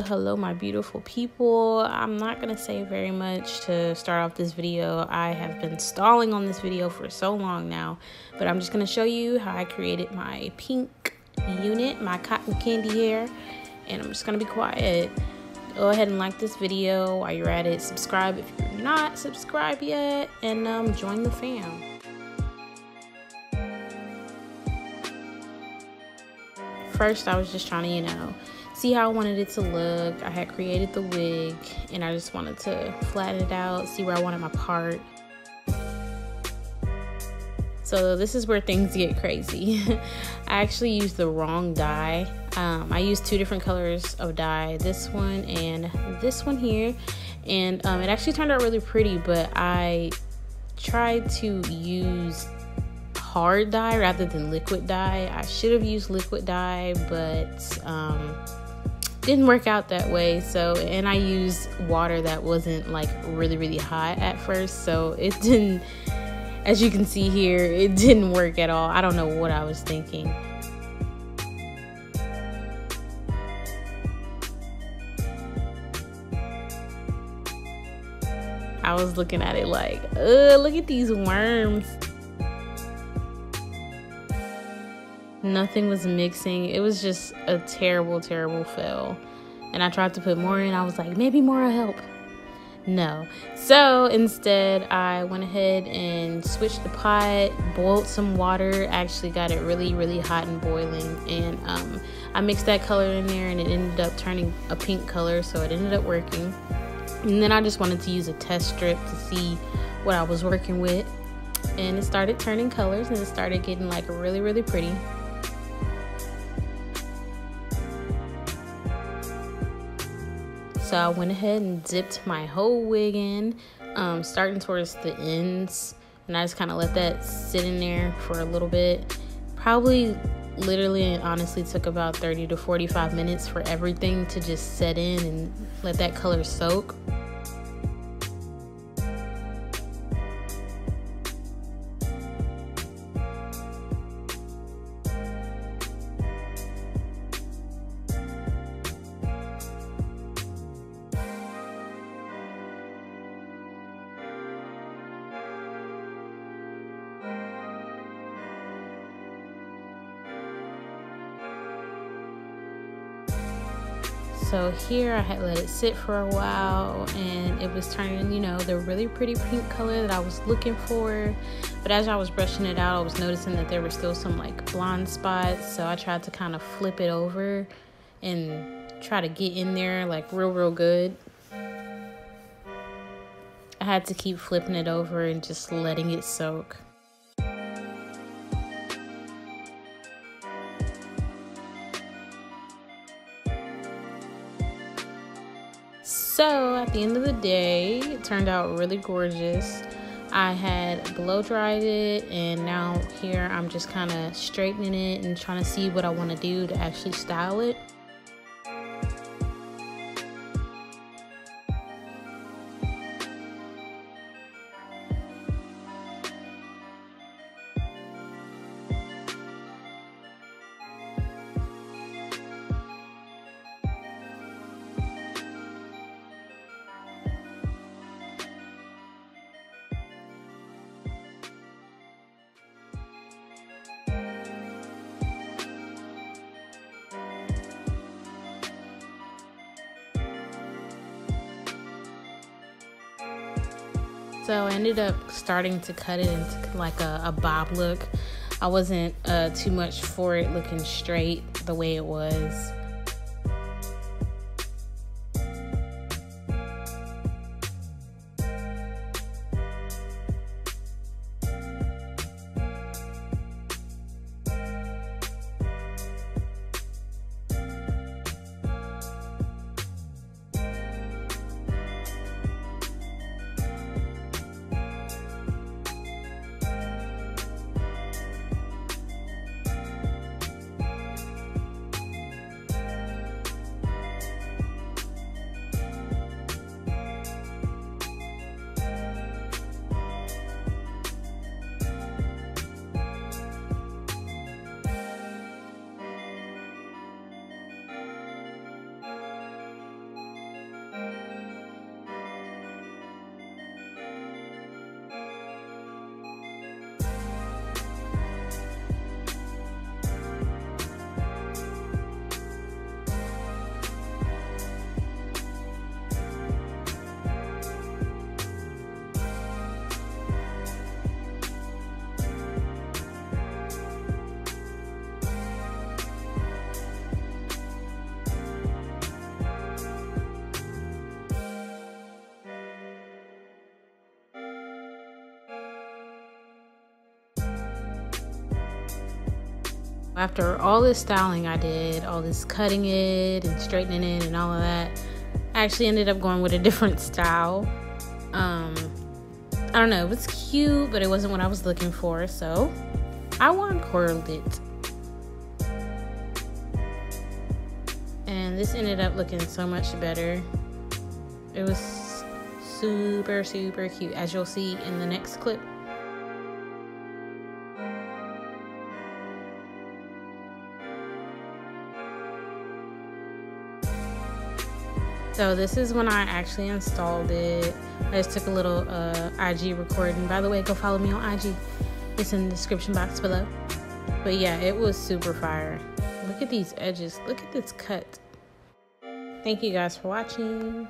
Hello my beautiful people. I'm not gonna say very much to start off this video. I have been stalling on this video for so long now, but I'm just gonna show you how I created my pink unit, my cotton candy hair, and I'm just gonna be quiet. Go ahead and like this video. While you're at it, subscribe if you're not subscribed yet, and join the fam. First, I was just trying to, see how I wanted it to look. I had created the wig, and I just wanted to flatten it out, see where I wanted my part. So this is where things get crazy. I actually used the wrong dye. I used two different colors of dye, this one and this one here, and it actually turned out really pretty, but I tried to use hard dye rather than liquid dye. I should have used liquid dye, but didn't work out that way. So, and I used water that wasn't like really hot at first, so it didn't, as you can see here, it didn't work at all. I don't know what I was thinking. I was looking at it like, look at these worms. Nothing was mixing. It was just a terrible fail. And I tried to put more in. I was like, maybe more will help. No. So instead, I went ahead and switched the pot, boiled some water, actually got it really hot and boiling, and I mixed that color in there, and it ended up turning a pink color, so it ended up working. And then I just wanted to use a test strip to see what I was working with, and it started turning colors, and it started getting like really pretty. So I went ahead and dipped my whole wig in, starting towards the ends, and I just kind of let that sit in there for a little bit. Probably literally and honestly took about 30 to 45 minutes for everything to just set in and let that color soak. So here I had let it sit for a while, and it was turning, the really pretty pink color that I was looking for. But as I was brushing it out, I was noticing that there were still some like blonde spots. So I tried to kind of flip it over and try to get in there like real good. I had to keep flipping it over and just letting it soak. So at the end of the day, it turned out really gorgeous. I had blow dried it, and now here I'm just kind of straightening it and trying to see what I want to do to actually style it. So I ended up starting to cut it into like a bob look. I wasn't too much for it looking straight the way it was. After all this styling I did, all this cutting it and straightening it and all of that, I actually ended up going with a different style. I don't know, it was cute, but it wasn't what I was looking for, so I wand coiled it. And this ended up looking so much better. It was super, super cute, as you'll see in the next clip. So this is when I actually installed it. I just took a little IG recording. By the way, go follow me on IG. It's in the description box below. But yeah, it was super fire. Look at these edges. Look at this cut. Thank you guys for watching.